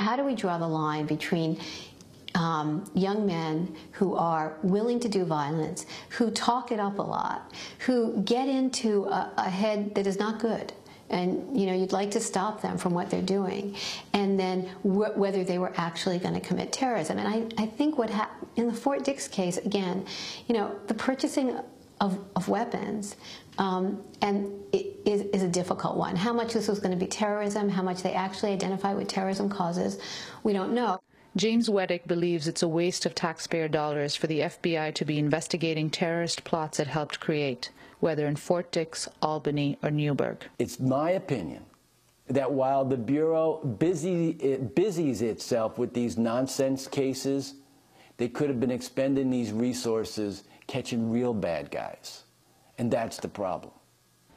how do we draw the line between young men who are willing to do violence, who talk it up a lot, who get into a head that is not good, and you'd like to stop them from what they're doing, and then whether they were actually going to commit terrorism. And I think what happened in the Fort Dix case, again, the purchasing of weapons and it is a difficult one. How much this was going to be terrorism, how much they actually identify with terrorism causes, we don't know. James Weddick believes it's a waste of taxpayer dollars for the FBI to be investigating terrorist plots it helped create, whether in Fort Dix, Albany, or Newburgh. It's my opinion that while the Bureau busies itself with these nonsense cases, they could have been expending these resources catching real bad guys. And that's the problem.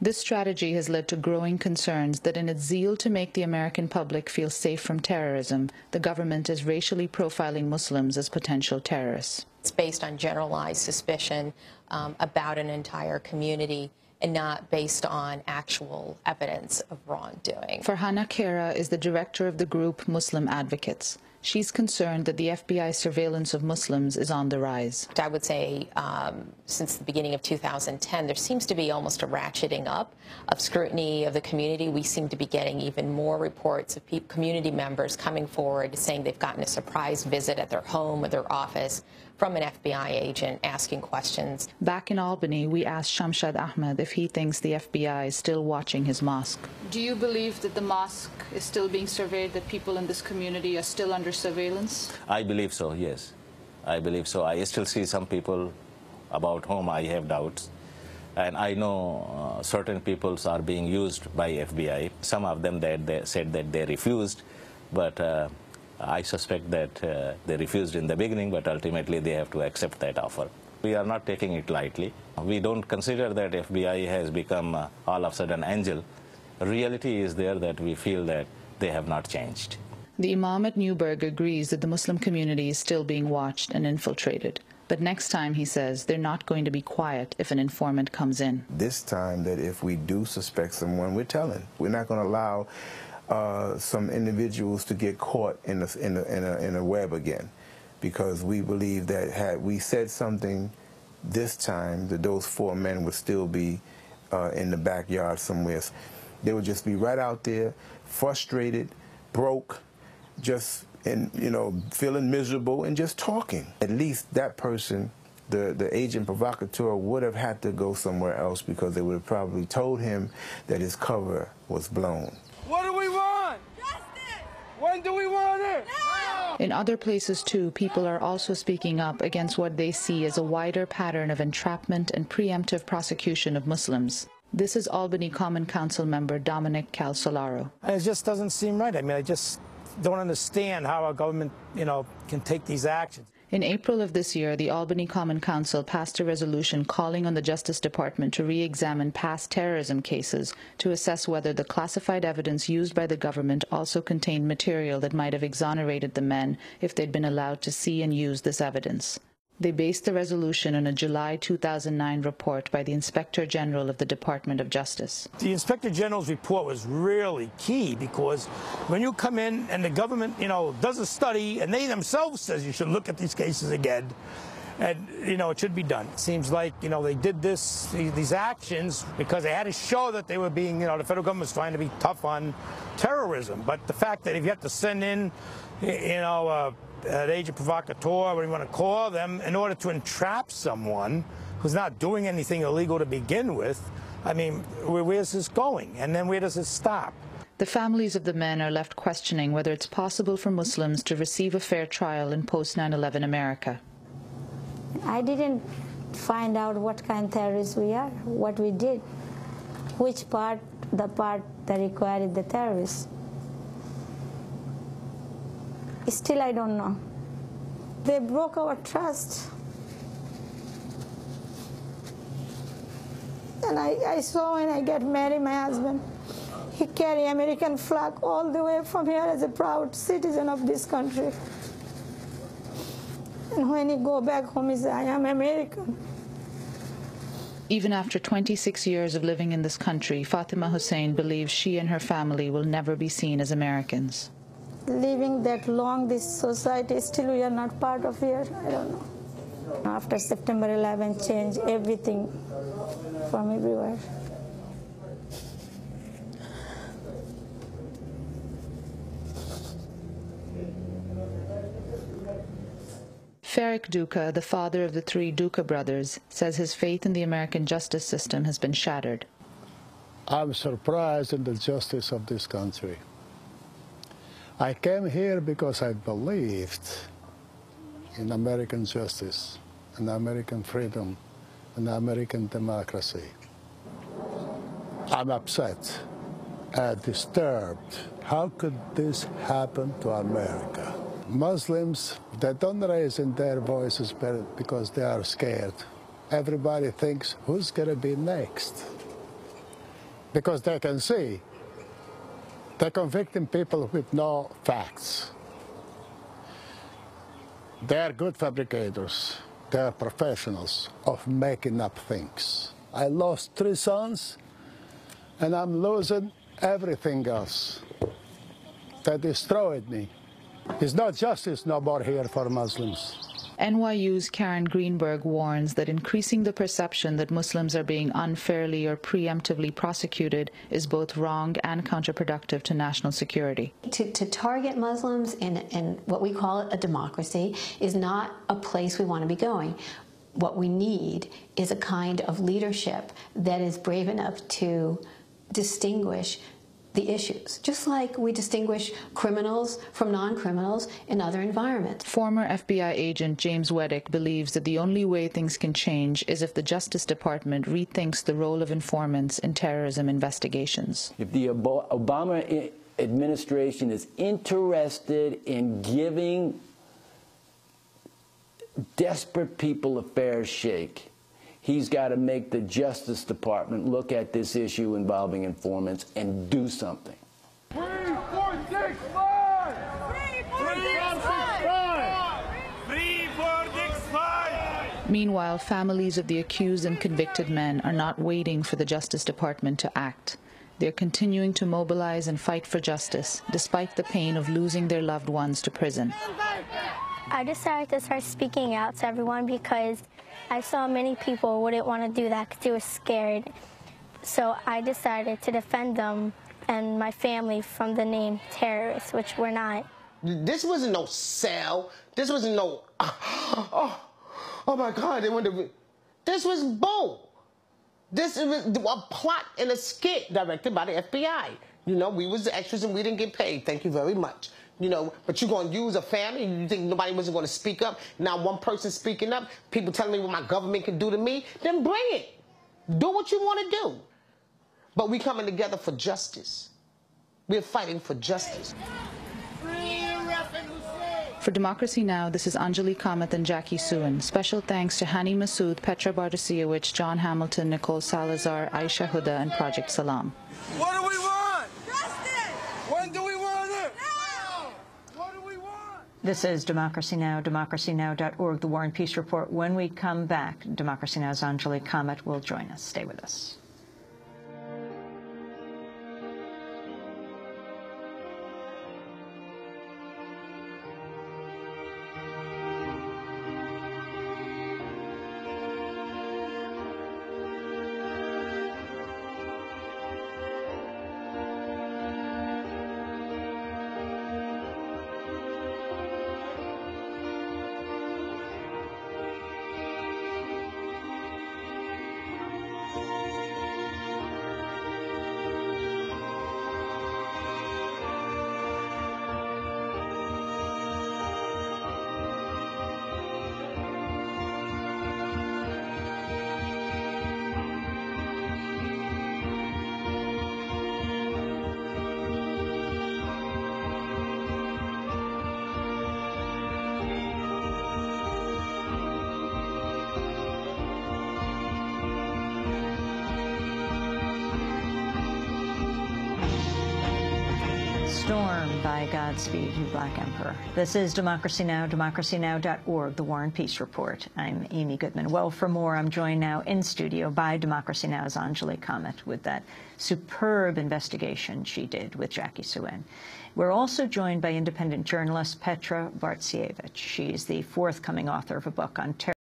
This strategy has led to growing concerns that in its zeal to make the American public feel safe from terrorism, the government is racially profiling Muslims as potential terrorists. It's based on generalized suspicion about an entire community and not based on actual evidence of wrongdoing. Farhana Kera is the director of the group Muslim Advocates. She's concerned that the FBI's surveillance of Muslims is on the rise. I would say since the beginning of 2010, there seems to be almost a ratcheting up of scrutiny of the community. We seem to be getting even more reports of community members coming forward saying they've gotten a surprise visit at their home or their office from an FBI agent asking questions. Back in Albany, we asked Shamshad Ahmed if he thinks the FBI is still watching his mosque. Do you believe that the mosque is still being surveyed, that people in this community are still under surveillance? I believe so, yes. I believe so. I still see some people about whom I have doubts. And I know certain peoples are being used by FBI. Some of them they said that they refused, but I suspect that they refused in the beginning, but ultimately they have to accept that offer. We are not taking it lightly. We don't consider that FBI has become all of a sudden angel. Reality is there that we feel that they have not changed. The Imam at Newburgh agrees that the Muslim community is still being watched and infiltrated. But next time, he says, they're not going to be quiet if an informant comes in. This time, that if we do suspect someone, we're telling. We're not going to allow some individuals to get caught in a web again, because we believe that had we said something this time, that those 4 men would still be in the backyard somewhere. They would just be right out there, frustrated, broke, just feeling miserable and just talking. At least that person, the agent provocateur, would have had to go somewhere else, because they would have probably told him that his cover was blown. What do we want? Justice! When do we want it? Now! In other places, too, people are also speaking up against what they see as a wider pattern of entrapment and preemptive prosecution of Muslims. This is Albany Common Council member Dominic Calsolaro. It just doesn't seem right. I mean, I just don't understand how our government, can take these actions. In April of this year, the Albany Common Council passed a resolution calling on the Justice Department to re-examine past terrorism cases to assess whether the classified evidence used by the government also contained material that might have exonerated the men if they'd been allowed to see and use this evidence. They based the resolution on a July 2009 report by the Inspector General of the Department of Justice. The Inspector General's report was really key, because when you come in and the government, does a study and they themselves says you should look at these cases again, and, it should be done. It seems like, they did these actions because they had to show that they were being, the federal government was trying to be tough on terrorism. But the fact that if you have to send in, an agent provocateur, whatever you want to call them, in order to entrap someone who's not doing anything illegal to begin with, I mean, where's this going? And then where does it stop? The families of the men are left questioning whether it's possible for Muslims to receive a fair trial in post-9/11 America. I didn't find out what kind of terrorists we are, what we did, which part, the part that required the terrorists. Still, I don't know. They broke our trust. And I saw when I got married, my husband, he carried American flag all the way from here as a proud citizen of this country. And when he go back home, he said, I am American. Even after 26 years of living in this country, Fatima Hussein believes she and her family will never be seen as Americans. living that long, this society, still we are not part of here. I don't know. After September 11 changed everything from everywhere. Farrick Duca, the father of the three Duca brothers, says his faith in the American justice system has been shattered. I'm surprised in the justice of this country. I came here because I believed in American justice, and American freedom, and American democracy. I'm upset and disturbed. How could this happen to America? Muslims, they don't raise in their voices because they are scared. Everybody thinks, who's going to be next? Because they can see they're convicting people with no facts. They are good fabricators. They are professionals of making up things. I lost 3 sons, and I'm losing everything else. They destroyed me. It's not justice no more here for Muslims. NYU's Karen Greenberg warns that increasing the perception that Muslims are being unfairly or preemptively prosecuted is both wrong and counterproductive to national security. To target Muslims in what we call a democracy is not a place we want to be going. What we need is a kind of leadership that is brave enough to distinguish the issues, just like we distinguish criminals from non-criminals in other environments. Former FBI agent James Weddick believes that the only way things can change is if the Justice Department rethinks the role of informants in terrorism investigations. If the Obama administration is interested in giving desperate people a fair shake, he's got to make the Justice Department look at this issue involving informants and do something. 3465! 3465! 3465! Meanwhile, families of the accused and convicted men are not waiting for the Justice Department to act. They're continuing to mobilize and fight for justice, despite the pain of losing their loved ones to prison. I decided to start speaking out to everyone because I saw many people wouldn't want to do that because they were scared. So I decided to defend them and my family from the name terrorists, which we're not. This wasn't no cell. This wasn't no, oh my God, they wanted to, this was bull. This was a plot and a skit directed by the FBI. You know, we was the extras and we didn't get paid. Thank you very much. You know, but you're going to use a family, you think nobody wasn't going to speak up? Now one person speaking up, people telling me what my government can do to me, then bring it. Do what you want to do. But we coming together for justice. We're fighting for justice. For Democracy Now!, this is Anjali Kamath and Jackie Suin. Special thanks to Hani Massoud, Petra Bartosiewicz, John Hamilton, Nicole Salazar, Aisha Huda, and Project Salam. What do we want? Justice! When do we want it? Now! What do we want? This is Democracy Now!, democracynow.org, The War and Peace Report. When we come back, Democracy Now!'s Anjali Kamath will join us. Stay with us. Storm by Godspeed, You Black Emperor. This is Democracy Now!, democracynow.org, The War and Peace Report. I'm Amy Goodman. Well, for more, I'm joined now in studio by Democracy Now!'s Anjali Kamath with that superb investigation she did with Jackie Suin. We're also joined by independent journalist Petra Bartsievich. She's the forthcoming author of a book on terrorism.